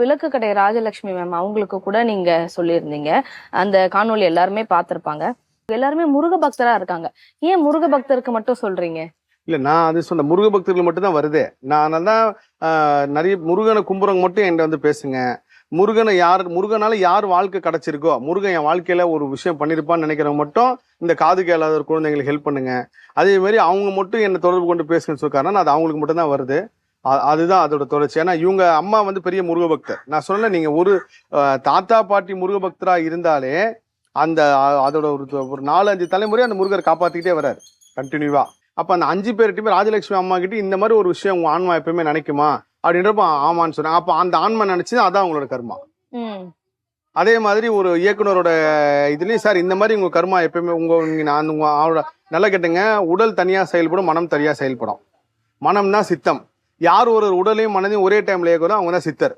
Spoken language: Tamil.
விளக்கு கடை ராஜலட்சுமி மேம் அவங்களுக்கு கூட நீங்க சொல்லியிருந்தீங்க. அந்த காணொளி எல்லாருமே பார்த்திருப்பாங்க. எல்லாருமே முருக பக்தரா இருக்காங்க. ஏன் முருக பக்தருக்கு மட்டும் சொல்றீங்க? இல்ல நான் அது சொன்ன முருக பக்தர்கள் மட்டும் தான் வருதே. நான் தான் நிறைய முருகனை கும்புறவங்க மட்டும் என்கிட்ட வந்து பேசுங்க. முருகனால யார் வாழ்க்கை கிடைச்சிருக்கோ, முருகன் என் வாழ்க்கையில ஒரு விஷயம் பண்ணிருப்பான்னு நினைக்கிறவங்க மட்டும் இந்த காது கேளாத ஒரு குழந்தைங்களுக்கு ஹெல்ப் பண்ணுங்க. அதே மாதிரி அவங்க மட்டும் என்ன தொடர்பு கொண்டு பேசுங்கன்னு சொல்லிருக்காருன்னா அது அவங்களுக்கு மட்டும் தான் வருது. அதுதான் அதோட தொடர்ச்சி. ஏன்னா இவங்க அம்மா வந்து பெரிய முருக பக்தர். நான் சொல்லல, நீங்க ஒரு தாத்தா பாட்டி முருக பக்தரா இருந்தாலே அந்த அதோட ஒரு 4-5 தலைமுறை அந்த முருகர் காப்பாத்திக்கிட்டே வர்றாரு கண்டினியூவா. அப்ப அந்த 5 பேர்கிட்டயுமே ராஜலட்சுமி அம்மா கிட்ட இந்த மாதிரி ஒரு விஷயம் உங்க ஆன்மா எப்பயுமே நினைக்குமா அப்படின்றப்ப ஆமான்னு சொன்னாங்க. அப்ப அந்த ஆன்மா நினைச்சு அதான் அவங்களோட கர்மா. அதே மாதிரி ஒரு இயக்குனரோட இதுலயும் சார் இந்த மாதிரி உங்க கர்மா எப்பயுமே உங்க நல்ல கேட்டுங்க, உடல் தனியா செயல்படும், மனம் தனியா செயல்படும். மனம் தான் சித்தம். யார் ஒரு உடலையும் மனதையும் ஒரே டைம்ல இயக்குறோம் அவங்க தான் சித்தர்.